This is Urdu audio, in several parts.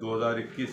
2021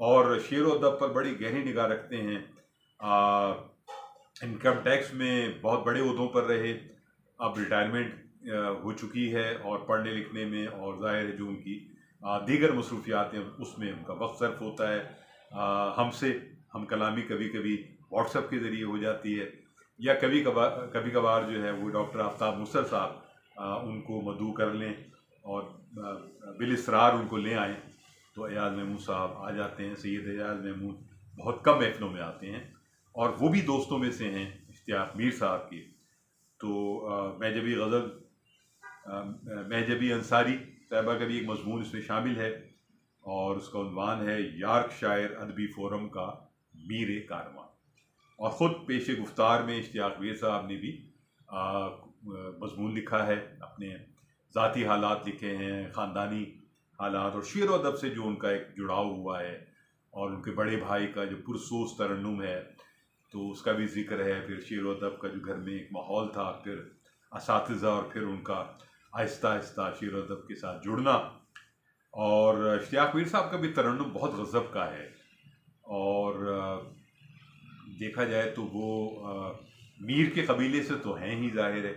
اور شعر و ادب پر بڑی گہری نگاہ رکھتے ہیں. انکم ٹیکس میں بہت بڑے عہدوں پر رہے، اب ریٹائرمنٹ ہو چکی ہے، اور پڑھنے لکھنے میں اور ظاہر ہے جو ان کی دیگر مصروفیات ہیں اس میں ان کا وقت صرف ہوتا ہے. ہم کلامی کبھی کبھی واٹس ایپ کے ذریعے ہو جاتی ہے، یا کبھی کبھار جو ہے وہ ڈاکٹر آفتاب مستر صاحب ان کو مدعو کر لیں اور بالاصرار ان کو لے آئیں تو ایاز محمود صاحب آ جاتے ہیں. سید ایاز محمود بہت کم محفلوں میں آتے ہیں، اور وہ بھی دوستوں میں سے ہیں اشتیاق میر صاحب کے. تو مہجبی انصاری صاحبہ کا بھی ایک مضمون اس میں شامل ہے، اور اس کا عنوان ہے یارک شاعر ادبی فورم کا میر کارواں. اور خود پیش گفتار میں اشتیاق میر صاحب نے بھی مضمون لکھا ہے، اپنے ذاتی حالات لکھے ہیں، خاندانی حالات، اور شعر و ادب سے جو ان کا ایک جڑاؤ ہوا ہے، اور ان کے بڑے بھائی کا جو پرسوز ترنم ہے تو اس کا بھی ذکر ہے. پھر شعر و ادب کا جو گھر میں ایک ماحول تھا، پھر اساتذہ، اور پھر ان کا آہستہ آہستہ شعر و ادب کے ساتھ جڑنا. اور اشتیاق میر صاحب کا بھی ترنم بہت غضب کا ہے، اور دیکھا جائے تو وہ میر کے قبیلے سے تو ہیں ہی، ظاہر ہے.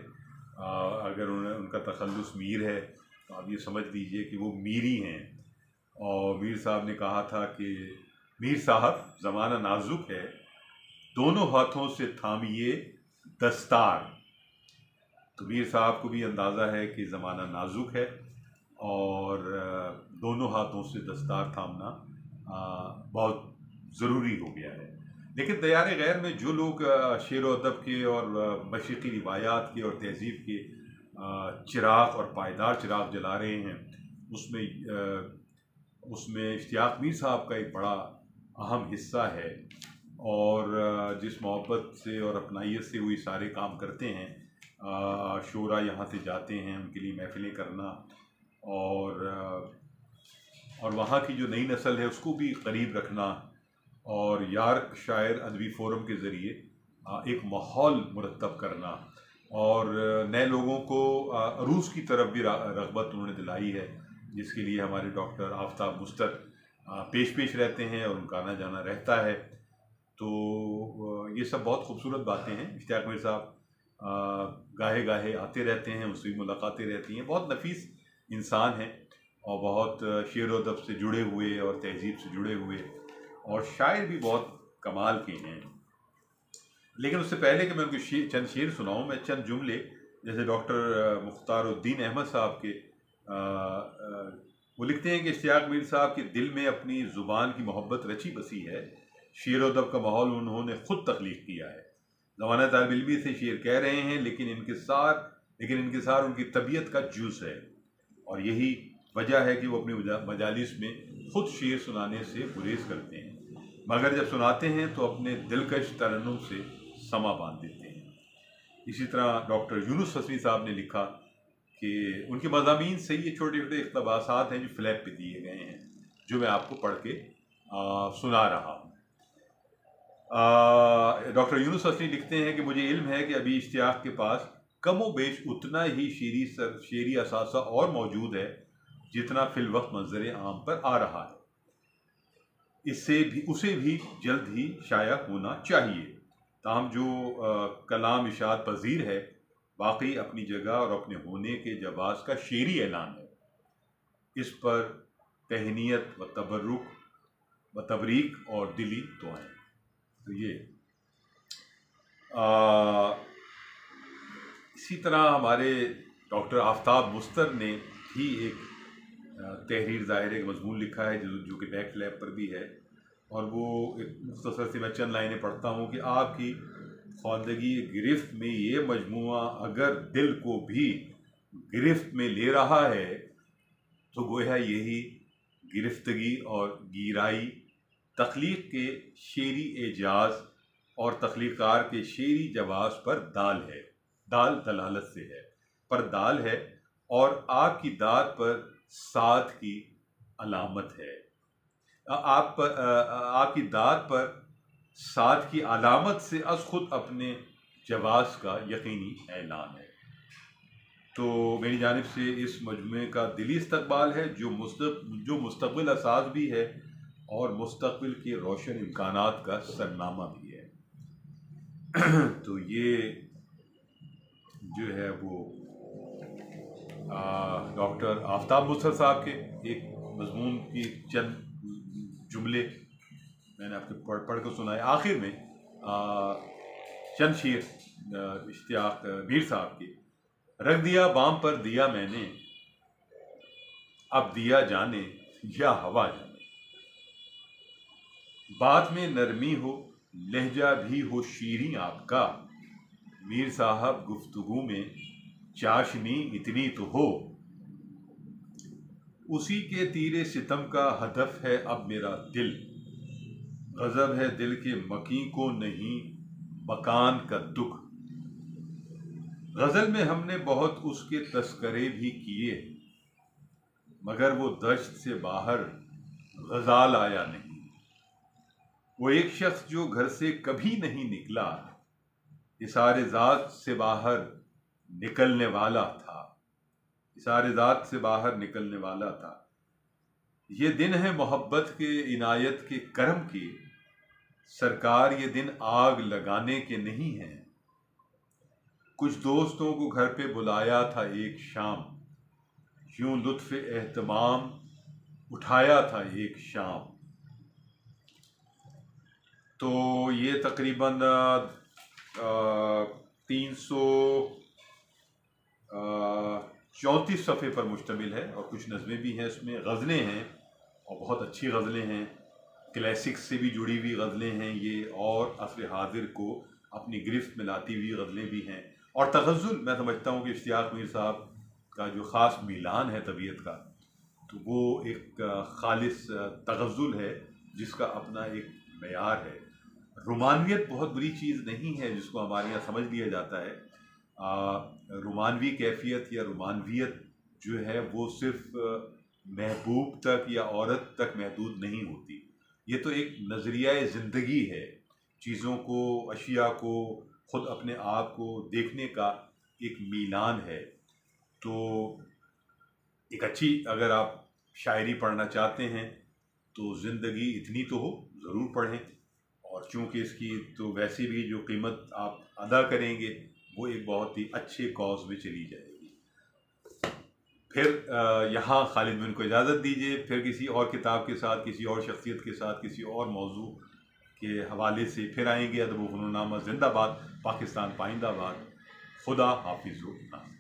اگر ان کا تخلص میر ہے تو آپ یہ سمجھ لیجئے کہ وہ میری ہیں. اور میر صاحب نے کہا تھا کہ میر صاحب زمانہ نازک ہے، دونوں ہاتھوں سے تھامیے دستار. تو میر صاحب کو بھی اندازہ ہے کہ زمانہ نازک ہے، اور دونوں ہاتھوں سے دستار تھامنا بہت ضروری ہو گیا ہے. لیکن دیار غیر میں جو لوگ شعر و ادب کے اور مشرقی روایات کے اور تہذیب کے چراغ اور پائیدار چراغ جلا رہے ہیں، اس میں اشتیاق میر صاحب کا ایک بڑا اہم حصہ ہے. اور جس محبت سے اور اپنائیت سے وہ یہ سارے کام کرتے ہیں، شعراء یہاں سے جاتے ہیں ان کے لیے محفلیں کرنا، اور وہاں کی جو نئی نسل ہے اس کو بھی قریب رکھنا، اور یارک شاعر ادبی فورم کے ذریعے ایک ماحول مرتب کرنا، اور نئے لوگوں کو عروض کی طرف بھی رغبت انہوں نے دلائی ہے، جس کے لیے ہمارے ڈاکٹر آفتاب مستر پیش رہتے ہیں اور ان کا آنا جانا رہتا ہے. تو یہ سب بہت خوبصورت باتیں ہیں. اشتیاق میر صاحب گاہے گاہے آتے رہتے ہیں، ان سے بھی ملاقاتیں رہتی ہیں. بہت نفیس انسان ہیں، اور بہت شعر و ادب سے جڑے ہوئے اور تہذیب سے جڑے ہوئے، اور شاعر بھی بہت کمال کے ہیں. لیکن اس سے پہلے کہ میں ان کو چند شعر سناؤں، میں چند جملے جیسے ڈاکٹر مختار الدین احمد صاحب کے وہ لکھتے ہیں کہ اشتیاق میر صاحب کے دل میں اپنی زبان کی محبت رچی بسی ہے. شعر و ادب کا ماحول انہوں نے خود تخلیق کیا ہے. زمانہ طالب علمی سے شعر کہہ رہے ہیں، لیکن انکسار ان کی طبیعت کا جز ہے، اور یہی وجہ ہے کہ وہ اپنی مجالس میں خود شعر سنانے سے گریز کرتے ہیں، مگر جب سناتے ہیں تو اپنے دلکش ترنم سے سما باندھ دیتے ہیں. اسی طرح ڈاکٹر یونس حسنی صاحب نے لکھا کہ ان کے مضامین سے یہ چھوٹے چھوٹے اقتباسات ہیں جو فلیپ پہ دیے گئے ہیں، جو میں آپ کو پڑھ کے سنا رہا ہوں. ڈاکٹر یونس حسنی لکھتے ہیں کہ مجھے علم ہے کہ ابھی اشتیاق کے پاس کم و بیش اتنا ہی شعری اثاثہ اور موجود ہے جتنا فی الوقت منظر عام پر آ رہا ہے. اسے بھی جلد ہی شائع ہونا چاہیے. تاہم جو کلام اشاعت پذیر ہے واقعی اپنی جگہ اور اپنے ہونے کے جواز کا شعری اعلان ہے. اس پر تہنیت و تبرک و تبریک اور دلی دعائیں. تو یہ اسی طرح ہمارے ڈاکٹر آفتاب مستر نے بھی ایک تحریر ظاہر ایک مضمون لکھا ہے جو کہ بیک فلیپ پر بھی ہے، اور وہ ایک مختصر سی میں چند لائنیں پڑھتا ہوں کہ آپ کی خواندگی گرفت میں یہ مجموعہ اگر دل کو بھی گرفت میں لے رہا ہے تو گویا یہی گرفتگی اور گیرائی تخلیق کے شعری اعجاز اور تخلیقار کے شعری جواز پر دال دلالت سے ہے، پر دال ہے، اور آپ کی داد پر ساتھ کی علامت ہے. آپ کی داد پر ساتھ کی علامت سے از خود اپنے جواز کا یقینی اعلان ہے. تو میری جانب سے اس مجموعے کا دلی استقبال ہے جو مستقبل اساس بھی ہے، اور مستقبل کے روشن امکانات کا سرنامہ بھی ہے۔ تو یہ جو ہے وہ ڈاکٹر آفتاب مستر صاحب کے ایک مضمون کی چند جملے میں نے آپ کو پڑھ کر سنائے۔ آخر میں چند شعر اشتیاق میر صاحب کی: رکھ دیا بام پر دیا میں نے، اب دیا جانے یا ہوا جانے، بات میں نرمی ہو لہجہ بھی ہو شیریں آپ کا، میر صاحب گفتگو میں چاشنی اتنی تو ہو، اسی کے تیرے ستم کا ہدف ہے اب میرا دل، غضب ہے دل کے مکیں کو نہیں مکان کا دکھ، غزل میں ہم نے بہت اس کے تذکرے بھی کیے، مگر وہ دشت سے باہر غزال آیا نہیں، وہ ایک شخص جو گھر سے کبھی نہیں نکلا، اثار ذات سے باہر نکلنے والا تھا، اثار ذات سے باہر نکلنے والا تھا، یہ دن ہے محبت کے عنایت کے کرم کے، سرکار یہ دن آگ لگانے کے نہیں ہیں، کچھ دوستوں کو گھر پہ بلایا تھا ایک شام، یوں لطف اہتمام اٹھایا تھا ایک شام۔ تو یہ تقریباً 334 صفحے پر مشتمل ہے، اور کچھ نظمیں بھی ہیں اس میں، غزلیں ہیں اور بہت اچھی غزلیں ہیں، کلاسکس سے بھی جڑی ہوئی غزلیں ہیں یہ، اور عصر حاضر کو اپنی گرفت میں لاتی ہوئی غزلیں بھی ہیں، اور تغزل میں سمجھتا ہوں کہ اشتیاق میر صاحب کا جو خاص میلان ہے طبیعت کا، تو وہ ایک خالص تغزل ہے جس کا اپنا ایک معیار ہے۔ رومانویت بہت بری چیز نہیں ہے جس کو ہمارے یہاں سمجھ لیا جاتا ہے، رومانوی کیفیت یا رومانویت جو ہے وہ صرف محبوب تک یا عورت تک محدود نہیں ہوتی، یہ تو ایک نظریہ زندگی ہے، چیزوں کو، اشیاء کو، خود اپنے آپ کو دیکھنے کا ایک میلان ہے۔ تو ایک اچھی، اگر آپ شاعری پڑھنا چاہتے ہیں تو زندگی اتنی تو ہو ضرور پڑھیں، اور چونکہ اس کی تو ویسے بھی جو قیمت آپ ادا کریں گے وہ ایک بہت ہی اچھے کاز میں چلی جائے گی۔ پھر یہاں خالد بن کو اجازت دیجیے، پھر کسی اور کتاب کے ساتھ، کسی اور شخصیت کے ساتھ، کسی اور موضوع کے حوالے سے پھر آئیں گے۔ ادب و فنون نامہ زندہ باد، پاکستان پائندہ باد، خدا حافظ و ناصر۔